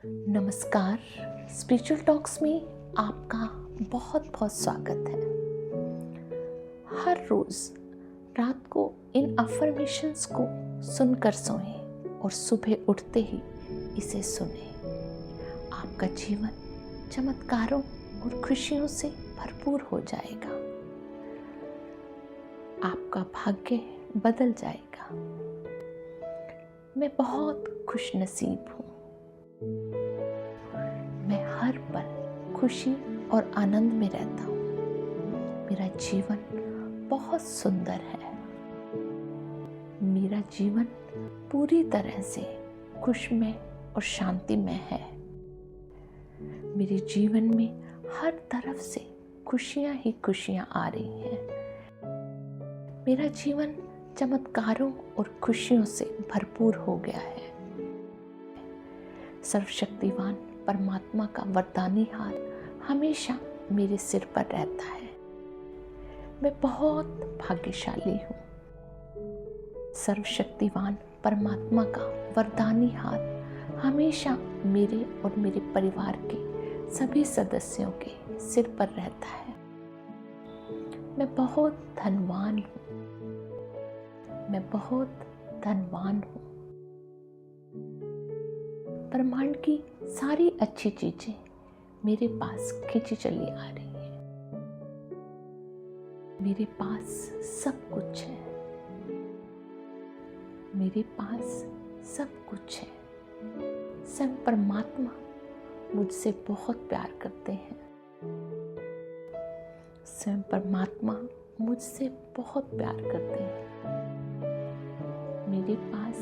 नमस्कार। Spiritual talks में आपका बहुत बहुत स्वागत है। हर रोज़ रात को इन अफर्मेशंस को सुनकर सोएं और सुबह उठते ही इसे सुनें। आपका जीवन चमत्कारों और खुशियों से भरपूर हो जाएगा। आपका भाग्य बदल जाएगा। मैं बहुत खुशनसीब हूँ। मैं हर पल खुशी और आनंद में रहता हूँ। मेरा जीवन बहुत सुंदर है। मेरा जीवन पूरी तरह से खुशमय और शांतिमय है। मेरे जीवन में हर तरफ से खुशियाँ ही खुशियाँ आ रही हैं। मेरा जीवन चमत्कारों और खुशियों से भरपूर हो गया है। सर्वशक्तिवान परमात्मा का वरदानी हाथ हमेशा मेरे सिर पर रहता है। मैं बहुत भाग्यशाली हूँ। सर्वशक्तिवान परमात्मा का वरदानी हाथ हमेशा मेरे और मेरे परिवार के सभी सदस्यों के सिर पर रहता है। मैं बहुत धनवान हूँ। मैं बहुत धनवान हूँ। ब्रह्मांड की सारी अच्छी चीजें मेरे पास खींची चली आ रही हैं। मेरे पास सब कुछ है। मेरे पास सब कुछ है। स्वयं परमात्मा मुझसे बहुत प्यार करते हैं। स्वयं परमात्मा मुझसे बहुत प्यार करते हैं। मेरे पास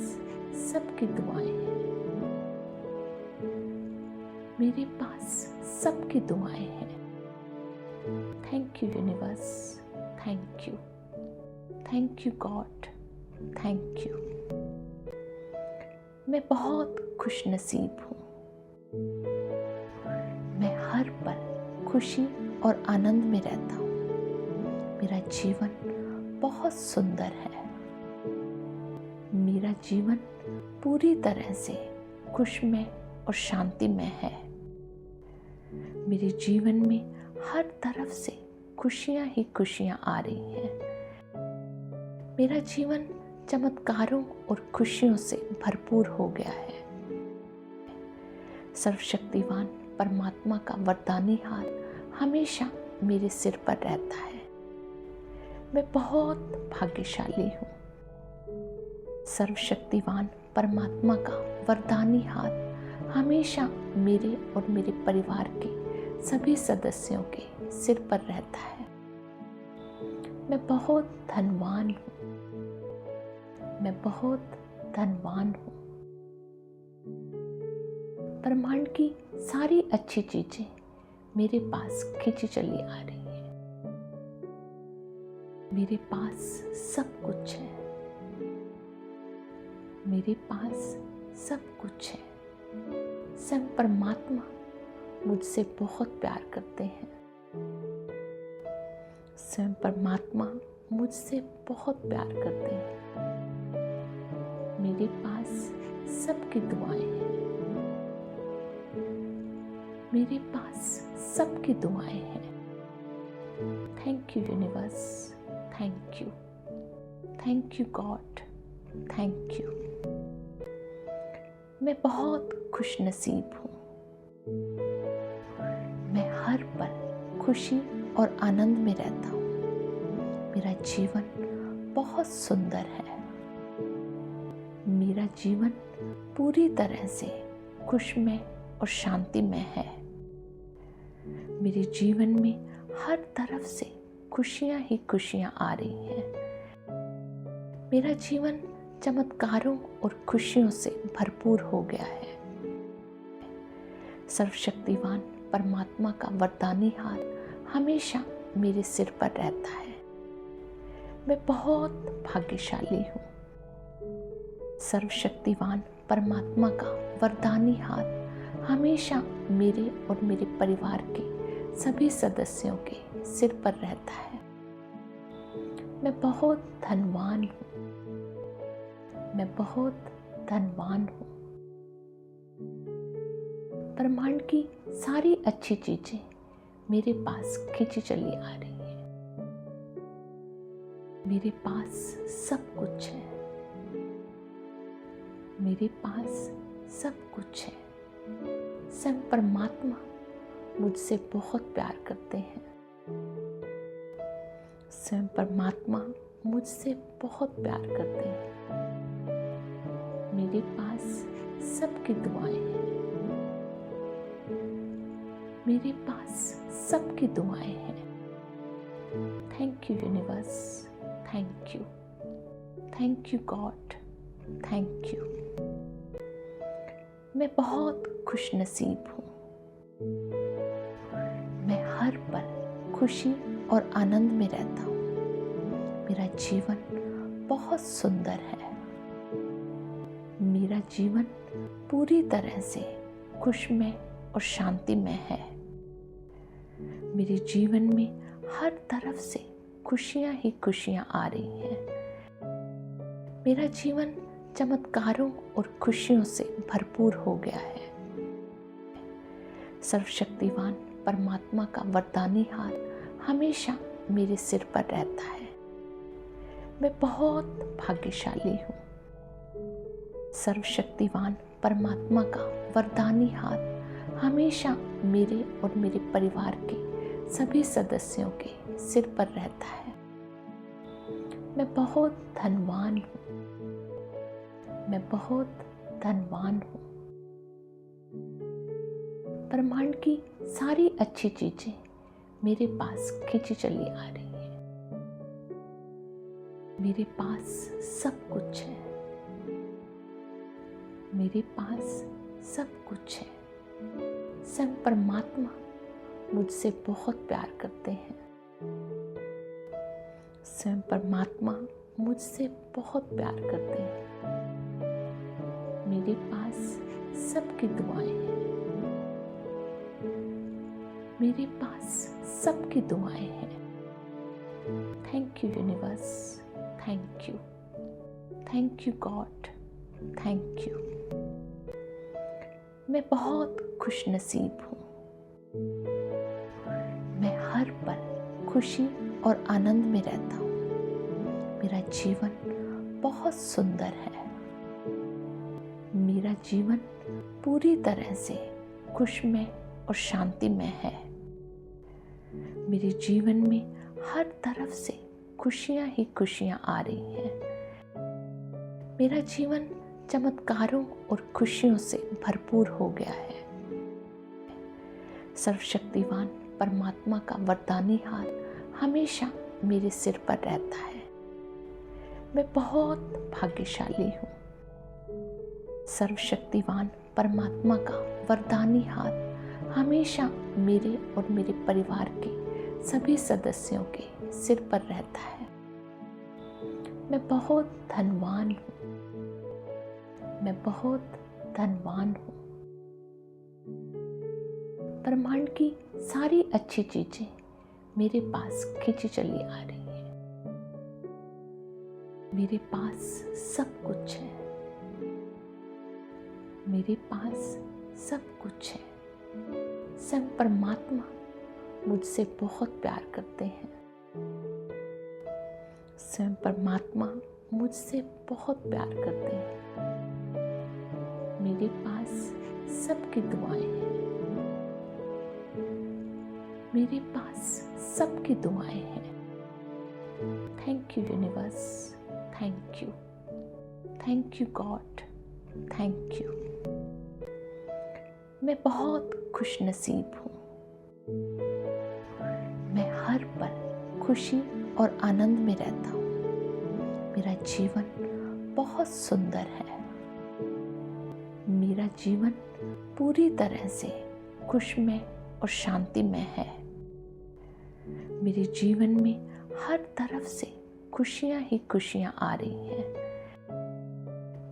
सबकी दुआएं हैं। मेरे पास सबकी दुआएं हैं। Thank you universe. Thank you. Thank you God. Thank you. मैं बहुत खुशनसीब हूँ। मैं हर पल खुशी और आनंद में रहता हूँ। मेरा जीवन बहुत सुंदर है। मेरा जीवन पूरी तरह से खुशमय और शांतिमय है। मेरे जीवन में हर तरफ से खुशियाँ ही खुशियाँ आ रही हैं। मेरा जीवन चमत्कारों और खुशियों से भरपूर हो गया है। सर्वशक्तिवान परमात्मा का वरदानी हाथ हमेशा मेरे सिर पर रहता है। मैं बहुत भाग्यशाली हूँ। सर्वशक्तिवान परमात्मा का वरदानी हाथ हमेशा मेरे और मेरे परिवार के सभी सदस्यों के सिर पर रहता है। मैं बहुत धनवान हूँ। मैं बहुत धनवान हूँ। ब्रह्मांड की सारी अच्छी चीजें मेरे पास खींची चली आ रही हैं। मेरे पास सब कुछ है। मेरे पास सब कुछ है। स्वयं परमात्मा मुझसे बहुत प्यार करते हैं। स्वयं परमात्मा मुझसे बहुत प्यार करते हैं। मेरे पास सबकी दुआएं हैं। मेरे पास सबकी दुआएं हैं। Thank you universe. Thank you. Thank you God. Thank you. मैं बहुत खुशनसीब हूँ। मैं हर पल खुशी और आनंद में रहता हूँ। मेरा जीवन बहुत सुंदर है। मेरा जीवन पूरी तरह से खुशमय और शांतिमय है। मेरे जीवन में हर तरफ से खुशियाँ ही खुशियाँ आ रही हैं। मेरा जीवन चमत्कारों और खुशियों से भरपूर हो गया है। सर्वशक्तिवान परमात्मा का वरदानी हाथ हमेशा मेरे सिर पर रहता है। मैं बहुत भाग्यशाली हूँ। सर्वशक्तिवान परमात्मा का वरदानी हाथ हमेशा मेरे और मेरे परिवार के सभी सदस्यों के सिर पर रहता है। मैं बहुत धनवान हूँ। मैं बहुत धनवान हूँ। ब्रह्मांड की सारी अच्छी चीजें मेरे पास खींची चली आ रही है। मेरे पास सब कुछ है। मेरे पास सब कुछ है। स्वयं परमात्मा मुझसे बहुत प्यार करते हैं। स्वयं परमात्मा मुझसे बहुत प्यार करते हैं। मेरे पास सबकी दुआएं हैं। मेरे पास सबकी दुआएं हैं। Thank you universe, thank you, thank you God, thank you. मैं बहुत खुशनसीब हूँ। मैं हर पल खुशी और आनंद में रहता हूँ। मेरा जीवन बहुत सुंदर है। मेरा जीवन पूरी तरह से खुशमय और शांतिमय है। मेरे जीवन में हर तरफ से खुशियां ही खुशियां आ रही हैं। मेरा जीवन चमत्कारों और खुशियों से भरपूर हो गया है। सर्वशक्तिवान परमात्मा का वरदानी हाथ हमेशा मेरे सिर पर रहता है। मैं बहुत भाग्यशाली हूँ। सर्वशक्तिवान परमात्मा का वरदानी हाथ हमेशा मेरे और मेरे परिवार के सभी सदस्यों के सिर पर रहता है। मैं बहुत धनवान हूँ। मैं बहुत धनवान हूँ। ब्रह्मांड की सारी अच्छी चीजें मेरे पास खींची चली आ रही है। मेरे पास सब कुछ है। मेरे पास सब कुछ है। स्वयं परमात्मा मुझसे बहुत प्यार करते हैं। स्वयं परमात्मा मुझसे बहुत प्यार करते हैं। मेरे पास सबकी दुआएं हैं। मेरे पास सबकी दुआएं हैं। Thank you universe, thank you, thank you God, thank you. मैं बहुत खुशनसीब हूँ। मैं हर पल खुशी और आनंद में रहता हूँ। मेरा जीवन बहुत सुंदर है। मेरा जीवन पूरी तरह से खुशमय और शांतिमय है। मेरे जीवन में हर तरफ से खुशियां ही खुशियां आ रही हैं। मेरा जीवन चमत्कारों और खुशियों से भरपूर हो गया है। सर्वशक्तिवान परमात्मा का वरदानी हाथ हमेशा मेरे सिर पर रहता है। मैं बहुत भाग्यशाली हूँ। सर्वशक्तिवान परमात्मा का वरदानी हाथ हमेशा मेरे और मेरे परिवार के सभी सदस्यों के सिर पर रहता है। मैं बहुत धनवान हूँ। मैं बहुत धनवान हूँ। ब्रह्मांड की सारी अच्छी चीजें मेरे पास खींची चली आ रही है। मेरे पास सब कुछ है। मेरे पास सब कुछ है। स्वयं परमात्मा मुझसे बहुत प्यार करते हैं। स्वयं परमात्मा मुझसे बहुत प्यार करते हैं। मेरे पास सबकी दुआएं हैं। मेरे पास सबकी दुआएं हैं। Thank you universe, thank you, thank you God, thank you. मैं बहुत खुशनसीब हूँ। मैं हर पल खुशी और आनंद में रहता हूँ। मेरा जीवन बहुत सुंदर है। मेरा जीवन पूरी तरह से खुशमय और शांतिमय है। मेरे जीवन में हर तरफ से खुशियां ही खुशियां आ रही हैं।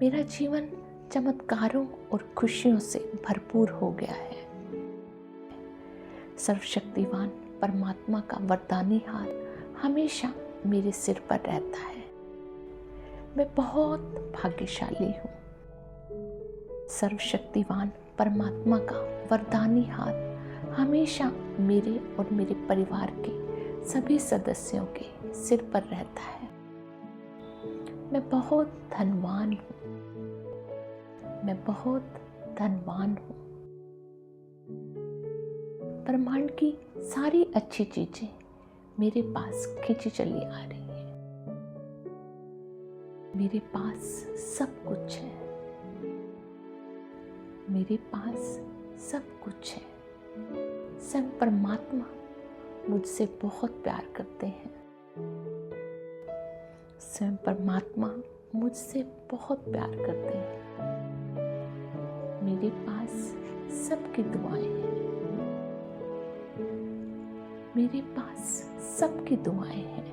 मेरा जीवन चमत्कारों और खुशियों से भरपूर हो गया है। सर्वशक्तिवान परमात्मा का वरदानी हाथ हमेशा मेरे सिर पर रहता है। मैं बहुत भाग्यशाली हूँ। सर्वशक्तिवान परमात्मा का वरदानी हाथ हमेशा मेरे और मेरे परिवार के सभी सदस्यों के सिर पर रहता है। मैं बहुत धनवान हूँ। मैं बहुत धनवान हूँ। ब्रह्मांड की सारी अच्छी चीजें मेरे पास खींची चली आ रही है। मेरे पास सब कुछ है। मेरे पास सब कुछ है। स्वयं परमात्मा मुझसे बहुत प्यार करते हैं। स्वयं परमात्मा मुझसे बहुत प्यार करते हैं। मेरे पास सबकी दुआएं हैं। मेरे पास सबकी दुआएं हैं।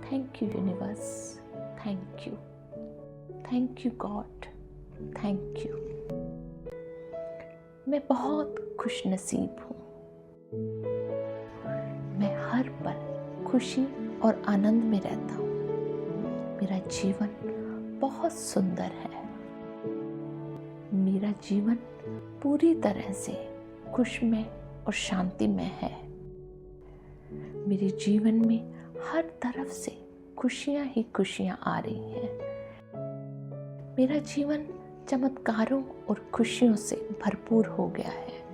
Thank you universe, thank you, thank you God, thank you. मैं बहुत खुशनसीब हूँ। मैं हर पल खुशी और आनंद में रहता हूँ। मेरा जीवन बहुत सुंदर है। मेरा जीवन पूरी तरह से खुशमय और शांतिमय है। मेरे जीवन में हर तरफ से खुशियां ही खुशियां आ रही हैं। मेरा जीवन चमत्कारों और खुशियों से भरपूर हो गया है।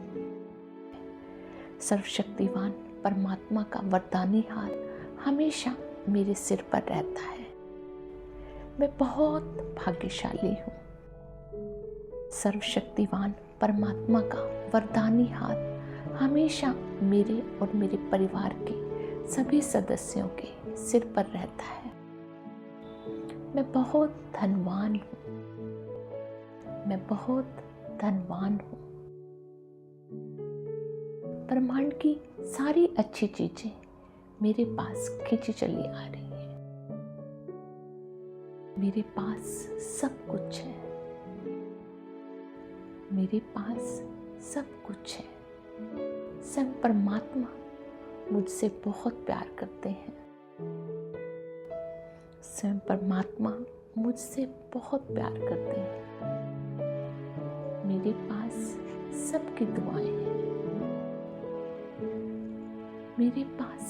सर्वशक्तिवान परमात्मा का वरदानी हाथ हमेशा मेरे सिर पर रहता है। मैं बहुत भाग्यशाली हूँ। सर्वशक्तिवान परमात्मा का वरदानी हाथ हमेशा मेरे और मेरे परिवार के सभी सदस्यों के सिर पर रहता है। मैं बहुत धनवान हूँ। मैं बहुत धनवान हूँ। ब्रह्मांड की सारी अच्छी चीजें मेरे पास खींची चली आ रही है। मेरे पास सब कुछ है। मेरे पास सब कुछ है। स्वयं परमात्मा मुझसे बहुत प्यार करते हैं। स्वयं परमात्मा मुझसे बहुत प्यार करते हैं। मेरे पास सबकी दुआएं हैं। मेरे पास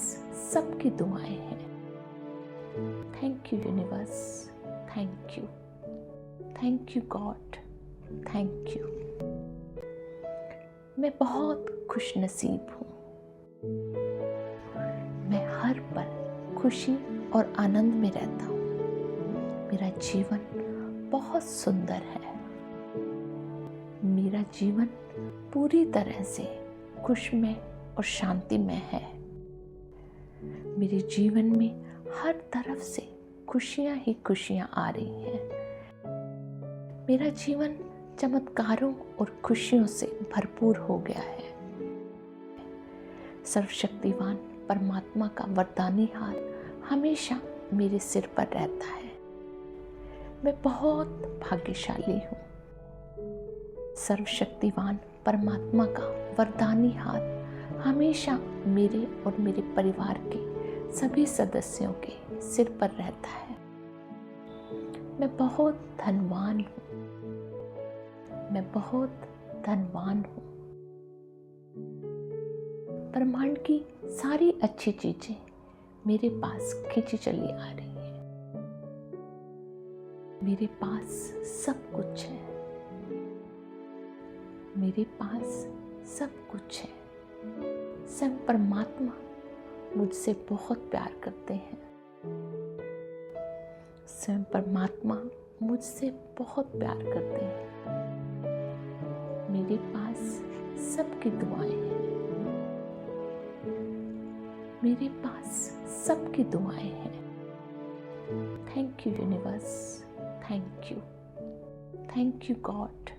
सबकी दुआएं हैं। Thank you universe, thank you, thank you God, thank you. मैं बहुत खुशनसीब हूँ। मैं हर पल खुशी और आनंद में रहता हूँ। मेरा जीवन बहुत सुंदर है। मेरा जीवन पूरी तरह से खुशमय और शांतिमय है। मेरे जीवन में हर तरफ से खुशियां ही खुशियां आ रही हैं। मेरा जीवन चमत्कारों और खुशियों से भरपूर हो गया है। सर्वशक्तिवान परमात्मा का वरदानी हाथ हमेशा मेरे सिर पर रहता है। मैं बहुत भाग्यशाली हूँ। सर्वशक्तिवान परमात्मा का वरदानी हाथ हमेशा मेरे और मेरे परिवार के सभी सदस्यों के सिर पर रहता है। मैं बहुत धनवान हूँ। मैं बहुत धनवान हूँ। ब्रह्मांड की सारी अच्छी चीजें मेरे पास खींची चली आ रही है। मेरे पास सब कुछ है। मेरे पास सब कुछ है। स्वयं परमात्मा मुझसे बहुत प्यार करते हैं। स्वयं परमात्मा मुझसे बहुत प्यार करते हैं। मेरे पास सबकी दुआएं हैं। मेरे पास सबकी दुआएं हैं। Thank you universe, thank you, thank you God.